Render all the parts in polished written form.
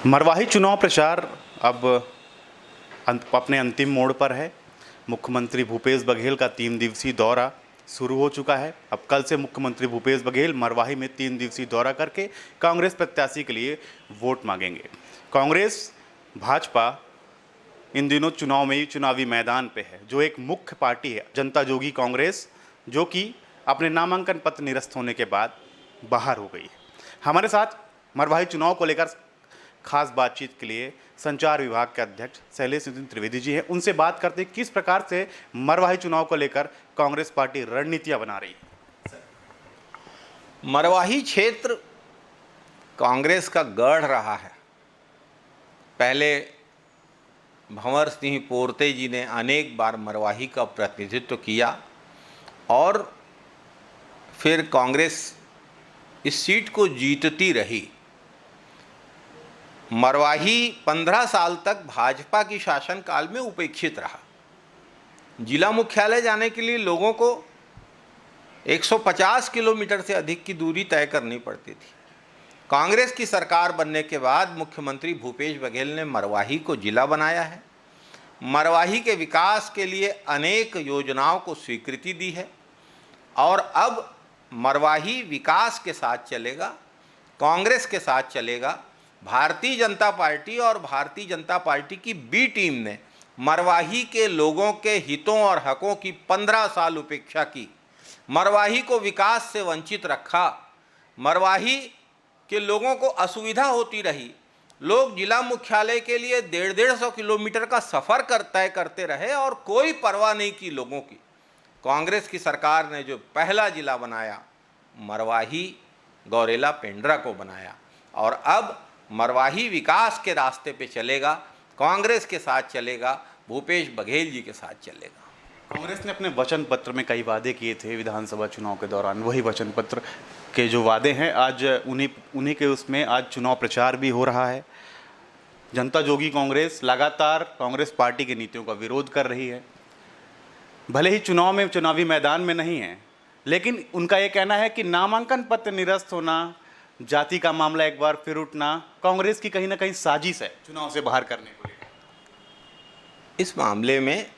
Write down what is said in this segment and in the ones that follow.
मरवाही चुनाव प्रचार अब अपने अंतिम मोड़ पर है। मुख्यमंत्री भूपेश बघेल का 3 दिवसीय दौरा शुरू हो चुका है। अब कल से मुख्यमंत्री भूपेश बघेल मरवाही में 3 दिवसीय दौरा करके कांग्रेस प्रत्याशी के लिए वोट मांगेंगे। कांग्रेस भाजपा इन दिनों चुनावी मैदान पे है। जो एक मुख्य पार्टी है जनता जोगी कांग्रेस, जो कि अपने नामांकन पत्र निरस्त होने के बाद बाहर हो गई है। हमारे साथ मरवाही चुनाव को लेकर खास बातचीत के लिए संचार विभाग के अध्यक्ष शैलेश नितिन त्रिवेदी जी हैं। उनसे बात करते हैं किस प्रकार से मरवाही चुनाव को लेकर कांग्रेस पार्टी रणनीतियां बना रही है। मरवाही क्षेत्र कांग्रेस का गढ़ रहा है। पहले भंवर सिंह पोरते जी ने अनेक बार मरवाही का प्रतिनिधित्व किया और फिर कांग्रेस इस सीट को जीतती रही। मरवाही 15 साल तक भाजपा की शासनकाल में उपेक्षित रहा। जिला मुख्यालय जाने के लिए लोगों को 150 किलोमीटर से अधिक की दूरी तय करनी पड़ती थी। कांग्रेस की सरकार बनने के बाद मुख्यमंत्री भूपेश बघेल ने मरवाही को जिला बनाया है। मरवाही के विकास के लिए अनेक योजनाओं को स्वीकृति दी है और अब मरवाही विकास के साथ चलेगा, कांग्रेस के साथ चलेगा। भारतीय जनता पार्टी और भारतीय जनता पार्टी की बी टीम ने मरवाही के लोगों के हितों और हकों की 15 साल उपेक्षा की। मरवाही को विकास से वंचित रखा। मरवाही के लोगों को असुविधा होती रही। लोग जिला मुख्यालय के लिए 150 किलोमीटर का सफ़र तय करते रहे और कोई परवाह नहीं की लोगों की। कांग्रेस की सरकार ने जो पहला जिला बनाया, मरवाही गौरेला पेंड्रा को बनाया और अब मरवाही विकास के रास्ते पे चलेगा, कांग्रेस के साथ चलेगा, भूपेश बघेल जी के साथ चलेगा। कांग्रेस ने अपने वचन पत्र में कई वादे किए थे विधानसभा चुनाव के दौरान। वही वचन पत्र के जो वादे हैं आज उन्हीं के उसमें आज चुनाव प्रचार भी हो रहा है। जनता जोगी कांग्रेस लगातार कांग्रेस पार्टी की नीतियों का विरोध कर रही है। भले ही चुनावी मैदान में नहीं है, लेकिन उनका ये कहना है कि नामांकन पत्र निरस्त होना, जाति का मामला एक बार फिर उठना कांग्रेस की कहीं ना कहीं साजिश है चुनाव से बाहर करने को लेकर। इस मामले में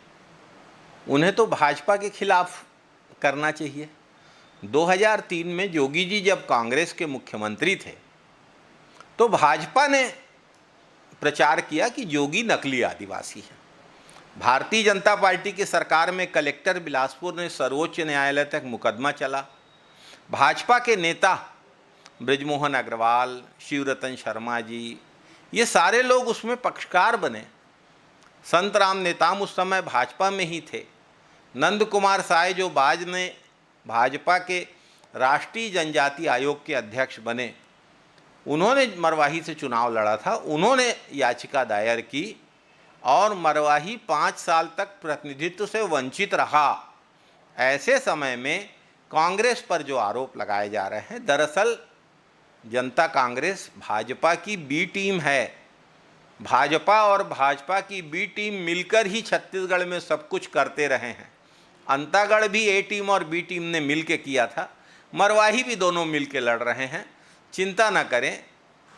उन्हें तो भाजपा के खिलाफ करना चाहिए। 2003 में जोगी जी जब कांग्रेस के मुख्यमंत्री थे तो भाजपा ने प्रचार किया कि जोगी नकली आदिवासी है। भारतीय जनता पार्टी की सरकार में कलेक्टर बिलासपुर ने सर्वोच्च न्यायालय तक मुकदमा चला। भाजपा के नेता ब्रिजमोहन अग्रवाल, शिवरतन शर्मा जी, ये सारे लोग उसमें पक्षकार बने। संतराम नेताम उस समय भाजपा में ही थे। नंद कुमार साय जो बाद में भाजपा के राष्ट्रीय जनजाति आयोग के अध्यक्ष बने, उन्होंने मरवाही से चुनाव लड़ा था। उन्होंने याचिका दायर की और मरवाही 5 साल तक प्रतिनिधित्व से वंचित रहा। ऐसे समय में कांग्रेस पर जो आरोप लगाए जा रहे हैं, दरअसल जनता कांग्रेस भाजपा की बी टीम है। भाजपा और भाजपा की बी टीम मिलकर ही छत्तीसगढ़ में सब कुछ करते रहे हैं। अंतागढ़ भी ए टीम और बी टीम ने मिल के किया था, मरवाही भी दोनों मिल के लड़ रहे हैं। चिंता न करें,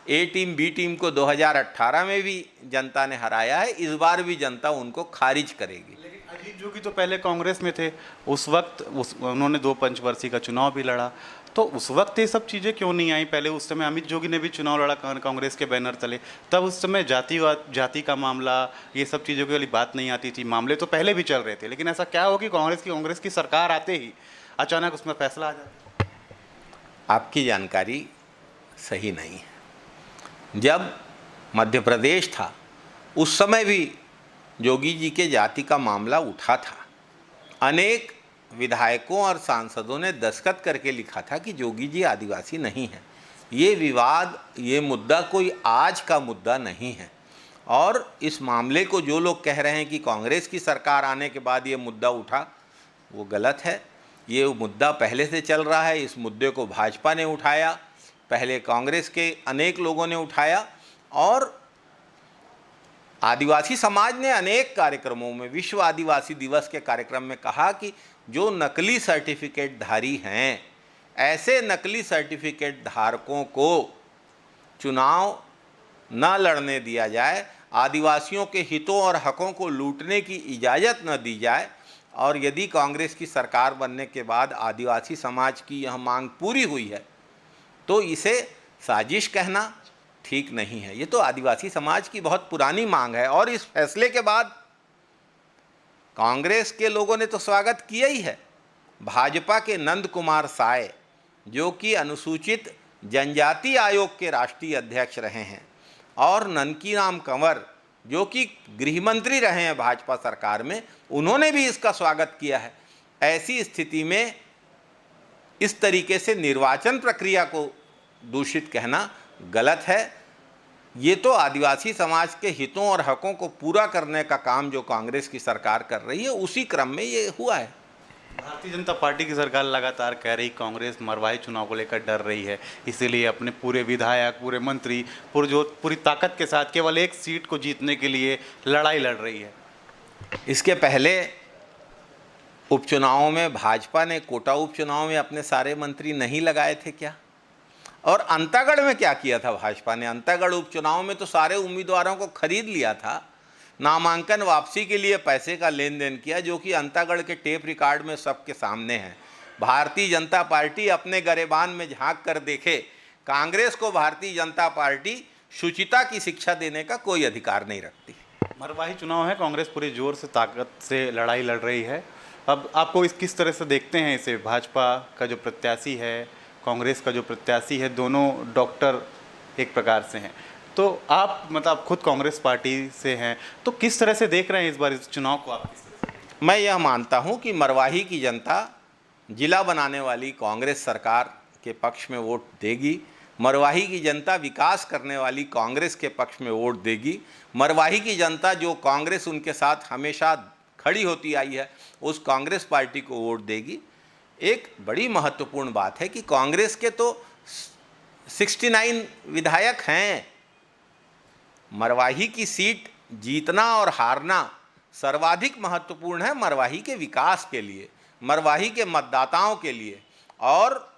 ए टीम बी टीम को 2018 में भी जनता ने हराया है, इस बार भी जनता उनको खारिज करेगी। लेकिन अजीत जोगी तो पहले कांग्रेस में थे, उस वक्त उन्होंने 2 पंचवर्षीय का चुनाव भी लड़ा, तो उस वक्त ये सब चीज़ें क्यों नहीं आई? पहले उस समय अमित जोगी ने भी चुनाव लड़ा कांग्रेस के बैनर तले, तब उस समय जाति का मामला, ये सब चीज़ों की वाली बात नहीं आती थी। मामले तो पहले भी चल रहे थे, लेकिन ऐसा क्या हो कि कांग्रेस की सरकार आते ही अचानक उसमें फैसला आ जाता? आपकी जानकारी सही नहीं है। जब मध्य प्रदेश था उस समय भी जोगी जी के जाति का मामला उठा था। अनेक विधायकों और सांसदों ने दस्तखत करके लिखा था कि जोगी जी आदिवासी नहीं हैं। ये विवाद, ये मुद्दा कोई आज का मुद्दा नहीं है और इस मामले को जो लोग कह रहे हैं कि कांग्रेस की सरकार आने के बाद ये मुद्दा उठा, वो गलत है। ये मुद्दा पहले से चल रहा है। इस मुद्दे को भाजपा ने उठाया, पहले कांग्रेस के अनेक लोगों ने उठाया और आदिवासी समाज ने अनेक कार्यक्रमों में, विश्व आदिवासी दिवस के कार्यक्रम में कहा कि जो नकली सर्टिफिकेट धारी हैं, ऐसे नकली सर्टिफिकेट धारकों को चुनाव न लड़ने दिया जाए, आदिवासियों के हितों और हकों को लूटने की इजाज़त न दी जाए, और यदि कांग्रेस की सरकार बनने के बाद आदिवासी समाज की यह मांग पूरी हुई है तो इसे साजिश कहना ठीक नहीं है। ये तो आदिवासी समाज की बहुत पुरानी मांग है और इस फैसले के बाद कांग्रेस के लोगों ने तो स्वागत किया ही है। भाजपा के नंद कुमार साय, जो कि अनुसूचित जनजाति आयोग के राष्ट्रीय अध्यक्ष रहे हैं, और ननकीराम कंवर, जो कि गृह मंत्री रहे हैं भाजपा सरकार में, उन्होंने भी इसका स्वागत किया है। ऐसी स्थिति में इस तरीके से निर्वाचन प्रक्रिया को दूषित कहना गलत है। ये तो आदिवासी समाज के हितों और हकों को पूरा करने का काम जो कांग्रेस की सरकार कर रही है, उसी क्रम में ये हुआ है। भारतीय जनता पार्टी की सरकार लगातार कह रही कांग्रेस मरवाही चुनाव को लेकर डर रही है, इसीलिए अपने पूरे विधायक, पूरे मंत्री, पूरी ताकत के साथ केवल एक सीट को जीतने के लिए लड़ाई लड़ रही है। इसके पहले उपचुनावों में भाजपा ने कोटा उपचुनाव में अपने सारे मंत्री नहीं लगाए थे क्या? और अंतागढ़ में क्या किया था भाजपा ने? अंतागढ़ उपचुनाव में तो सारे उम्मीदवारों को खरीद लिया था, नामांकन वापसी के लिए पैसे का लेन देन किया, जो कि अंतागढ़ के टेप रिकॉर्ड में सबके सामने है। भारतीय जनता पार्टी अपने गरेबान में झांक कर देखे, कांग्रेस को भारतीय जनता पार्टी शुचिता की शिक्षा देने का कोई अधिकार नहीं रखती। मरवाही चुनाव है, कांग्रेस पूरी जोर से ताकत से लड़ाई लड़ रही है। अब आपको इस किस तरह से देखते हैं इसे? भाजपा का जो प्रत्याशी है, कांग्रेस का जो प्रत्याशी है, दोनों डॉक्टर एक प्रकार से हैं, तो आप मतलब खुद कांग्रेस पार्टी से हैं, तो किस तरह से देख रहे हैं इस बार इस चुनाव को आप? मैं यह मानता हूं कि मरवाही की जनता जिला बनाने वाली कांग्रेस सरकार के पक्ष में वोट देगी। मरवाही की जनता विकास करने वाली कांग्रेस के पक्ष में वोट देगी। मरवाही की जनता, जो कांग्रेस उनके साथ हमेशा खड़ी होती आई है, उस कांग्रेस पार्टी को वोट देगी। एक बड़ी महत्वपूर्ण बात है कि कांग्रेस के तो 69 विधायक हैं। मरवाही की सीट जीतना और हारना सर्वाधिक महत्वपूर्ण है मरवाही के विकास के लिए, मरवाही के मतदाताओं के लिए, और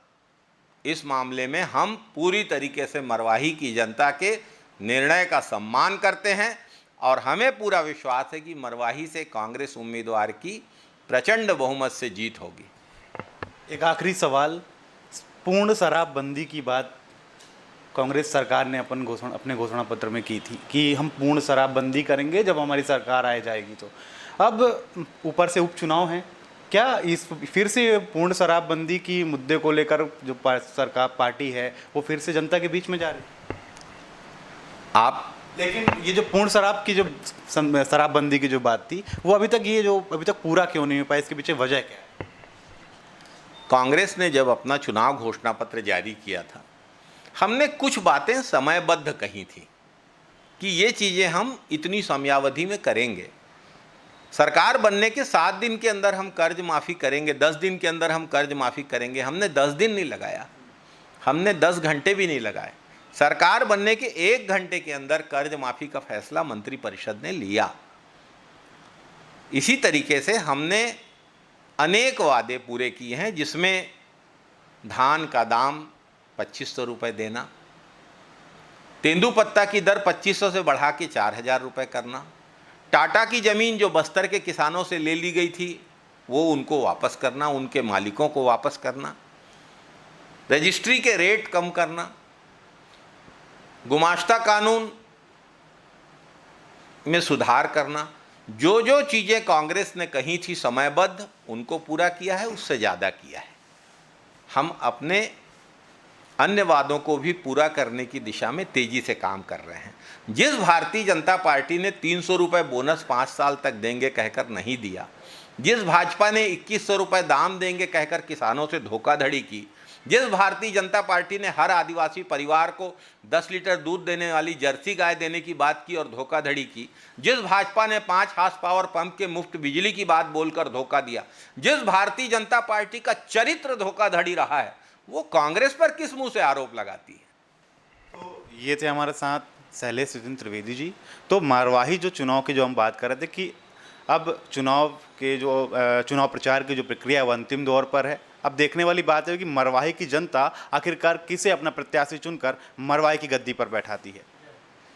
इस मामले में हम पूरी तरीके से मरवाही की जनता के निर्णय का सम्मान करते हैं और हमें पूरा विश्वास है कि मरवाही से कांग्रेस उम्मीदवार की प्रचंड बहुमत से जीत होगी। एक आखिरी सवाल, पूर्ण शराबबंदी की बात कांग्रेस सरकार ने अपने घोषणा पत्र में की थी कि हम पूर्ण शराबबंदी करेंगे जब हमारी सरकार आ जाएगी। तो अब ऊपर से उपचुनाव हैं, क्या इस फिर से पूर्ण शराबबंदी की मुद्दे को लेकर जो सरकार पार्टी है वो फिर से जनता के बीच में जा रही है? लेकिन ये जो पूर्ण शराब की जो शराबबंदी की जो बात थी, वो अभी तक पूरा क्यों नहीं हो पाया? इसके पीछे वजह क्या है? कांग्रेस ने जब अपना चुनाव घोषणा पत्र जारी किया था, हमने कुछ बातें समयबद्ध कही थी कि ये चीज़ें हम इतनी समयावधि में करेंगे। सरकार बनने के 7 दिन के अंदर हम कर्ज माफ़ी करेंगे, 10 दिन के अंदर हम कर्ज माफ़ी करेंगे। हमने 10 दिन नहीं लगाया, हमने 10 घंटे भी नहीं लगाए। सरकार बनने के 1 घंटे के अंदर कर्ज माफ़ी का फैसला मंत्रिपरिषद ने लिया। इसी तरीके से हमने अनेक वादे पूरे किए हैं, जिसमें धान का दाम 2500 रुपये देना, तेंदुपत्ता की दर 2500 से बढ़ा के 4000 रुपये करना, टाटा की ज़मीन जो बस्तर के किसानों से ले ली गई थी वो उनको वापस करना, उनके मालिकों को वापस करना, रजिस्ट्री के रेट कम करना, गुमाश्ता कानून में सुधार करना। जो जो चीज़ें कांग्रेस ने कही थी समयबद्ध, उनको पूरा किया है, उससे ज़्यादा किया है। हम अपने अन्य वादों को भी पूरा करने की दिशा में तेज़ी से काम कर रहे हैं। जिस भारतीय जनता पार्टी ने 300 रुपये बोनस 5 साल तक देंगे कहकर नहीं दिया, जिस भाजपा ने 2100 रुपये दाम देंगे कहकर किसानों से धोखाधड़ी की, जिस भारतीय जनता पार्टी ने हर आदिवासी परिवार को 10 लीटर दूध देने वाली जर्सी गाय देने की बात की और धोखाधड़ी की, जिस भाजपा ने 5 हार्स पावर पंप के मुफ्त बिजली की बात बोलकर धोखा दिया, जिस भारतीय जनता पार्टी का चरित्र धोखाधड़ी रहा है, वो कांग्रेस पर किस मुंह से आरोप लगाती है? तो ये थे हमारे साथ शैलेश त्रिवेदी जी। तो मरवाही जो चुनाव की जो हम बात कर रहे थे कि अब चुनाव प्रचार की जो प्रक्रिया है वो अंतिम दौर पर है। अब देखने वाली बात है कि मरवाही की जनता आखिरकार किसे अपना प्रत्याशी चुनकर मरवाही की गद्दी पर बैठाती है।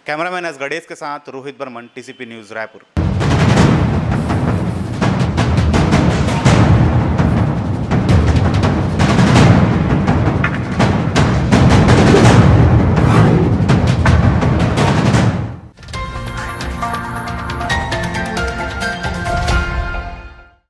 कैमरामैन एस गणेश के साथ रोहित बर्मन, टीसीपी न्यूज़ रायपुर।